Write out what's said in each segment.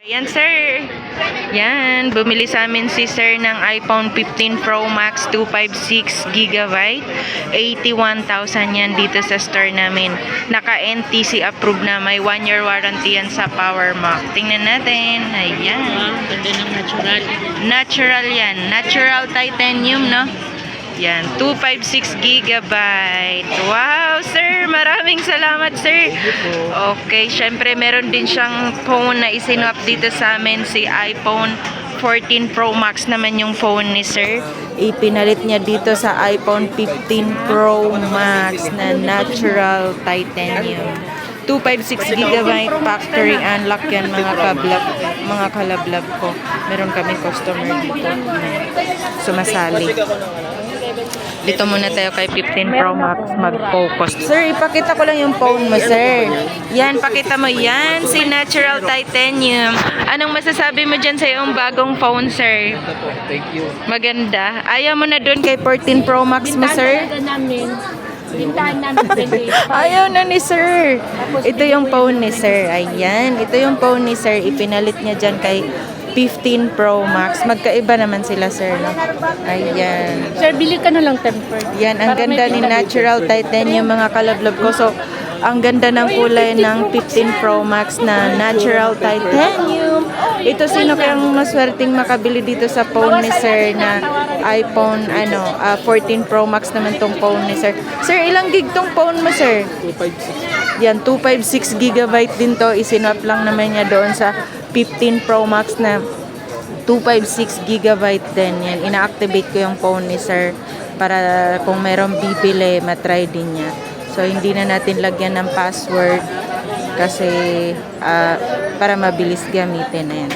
Ayan sir, yan, bumili sa amin si sir ng iPhone 15 Pro Max 256GB, 81,000 yan dito sa store namin. Naka-NTC approved na, may 1-year warranty yan sa PowerMac. Tingnan natin, ayan. Ganda ng natural. Natural yan, natural titanium, no? Yan, 256GB. Wow, sir! Maraming salamat, sir. Okay, syempre meron din siyang phone na isinwap dito sa amin, si iPhone 14 Pro Max naman yung phone ni sir. Ipinalit niya dito sa iPhone 15 Pro Max na natural titanium. 256GB factory unlock yan mga kalablab ko. Meron kaming customer dito. Sumasali. Dito muna tayo kay 15 Pro Max mag-focus. Sir, ipakita ko lang yung phone mo, sir. Yan, pakita mo yan. Si Natural Titanium. Anong masasabi mo dyan sa iyong bagong phone, sir? Thank you. Maganda. Ayaw mo na doon kay 14 Pro Max mo, sir? Bintahan namin 28. Ayaw na ni sir. Ito yung phone ni sir. Ayan. Ito yung phone ni sir. Ipinalit niya dyan kay 15 Pro Max. Magkaiba naman sila, sir. No? Ayan. Sir, bili ka na lang tempered. Yan, ang ganda ni Natural Titanium, mga kalablab ko. So, ang ganda ng kulay ng 15 Pro Max na Natural Titanium. Ito, sino kayang maswerteng makabili dito sa phone ni sir na iPhone 14 Pro Max naman tong phone ni sir. Sir, ilang gig tong phone mo, sir? 256. Yan, 256GB din to. Isinwap lang naman niya doon sa 15 Pro Max na 256GB din. Yan, ina-activate ko yung phone ni sir para kung merong bibili, matry din niya. So, hindi na natin lagyan ng password kasi para mabilis gamitin na yan.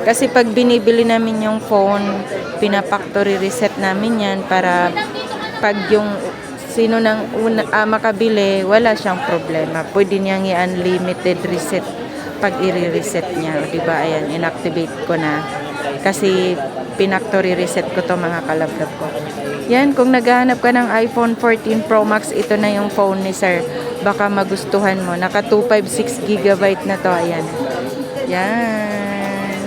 Kasi pag binibili namin yung phone, pinapactory reset namin yan para pag yung sino nang makabili, wala siyang problema. Pwede niyang i-unlimited reset pag i-reset niya. Diba? Ayan, inactivate ko na. Kasi pinactory reset ko to mga kalablab ko. Yan, kung naghahanap ka ng iPhone 14 Pro Max, ito na yung phone ni sir. Baka magustuhan mo. Naka 256GB na to. Ayan. Yan.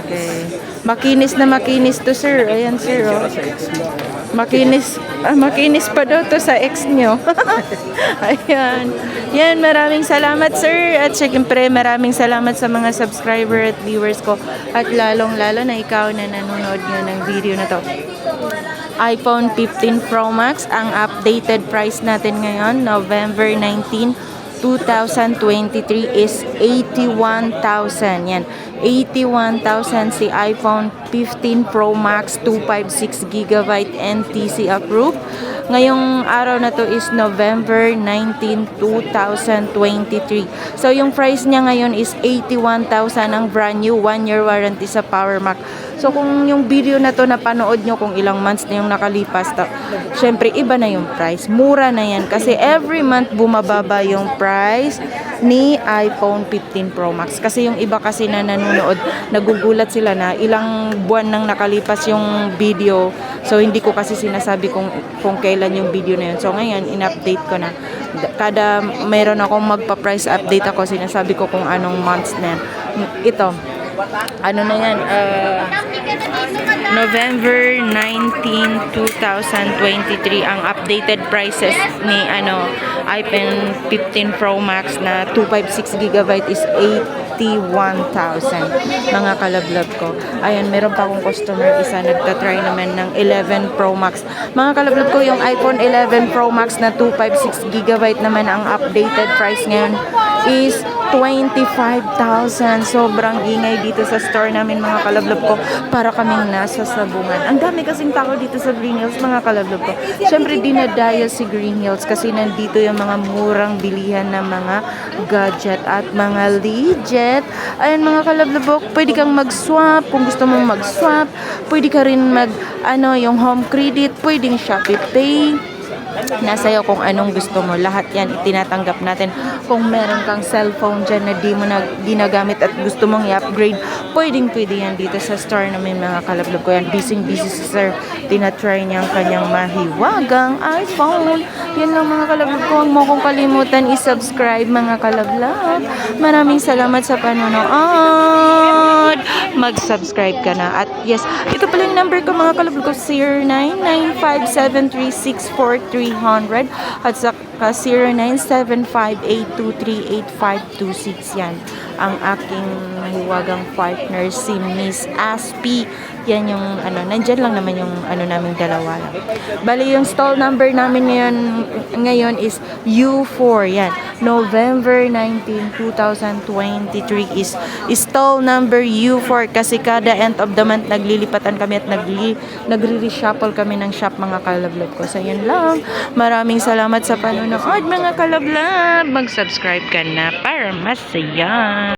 Okay. Makinis na makinis to, sir. Ayan, sir. Oh. Makinis pa daw to sa ex nyo. Ayan. Yan, maraming salamat, sir. At syempre, maraming salamat sa mga subscriber at viewers ko. At lalong-lalo na ikaw na nanonood nyo ng video na to. iPhone 15 Pro Max, ang updated price natin ngayon, November 19, 2023 is 81,000. Yan, 81,000 si iPhone 15 Pro Max 256GB NTC approved. Ngayong araw na to is November 19, 2023. So yung price niya ngayon is 81,000 ang brand new 1-year warranty sa PowerMac. So kung yung video na to napanood nyo kung ilang months na yung nakalipas, syempre iba na yung price. Mura na yan kasi every month bumababa yung price ni iPhone 15 Pro Max. Kasi yung iba kasi na nanonood, nagugulat sila na ilang buwan nang nakalipas yung video. So hindi ko kasi sinasabi kung kailan yung video na yun. So ngayon, in-update ko na. Kada mayroon akong magpa-price update ako, sinasabi ko kung anong months na yan. Ito, ano na yan, November 19, 2023 ang updated prices ni iPhone 15 Pro Max na 256GB is 81,000 mga kalablab ko. Ayan, meron pa akong customer isa nagtatry naman ng 11 Pro Max. Mga kalablab ko, yung iPhone 11 Pro Max na 256GB naman ang updated price ngayon is 25,000. Sobrang ingay dito sa store namin mga kalablab ko, para kaming nasa sabungan. Ang dami kasing tao dito sa Green Hills mga kalablab ko. Siyempre dinadayo si Green Hills kasi nandito yung mga murang bilihan ng mga gadget at mga legit. Ayan mga kalablab ko, pwede kang mag-swap kung gusto mong mag-swap. Pwede ka rin yung home credit, pwedeng Shopee Pay. Nasa iyo kung anong gusto mo. Lahat yan itinatanggap natin. Kung meron kang cellphone dyan na di mo na ginagamit at gusto mong i-upgrade, pwede yan dito sa store namin mga kalablog ko yan. Busy si sir. Tinatry niya ang kanyang mahiwagang iPhone. Yan lang mga kalablog ko. Huwag mo kong kalimutan i-subscribe mga kalablog. Maraming salamat sa panonood. Mag-subscribe ka na. At yes, ito pala yung number ko mga kalablog ko. 0995736430 at saka 097582385526 yan ang aking mahiwagang partner si Miss Aspi. Yan yung nandyan lang naman yung naming dalawa lang. Bali yung stall number namin ngayon is U4 yan. November 19, 2023 is stall number U4 kasi kada end of the month naglilipatan kami at nagre-reshuffle kami ng shop mga kalablog ko. So yan lang. Maraming salamat sa panonood mga kalablog. Mag-subscribe ka na para masaya.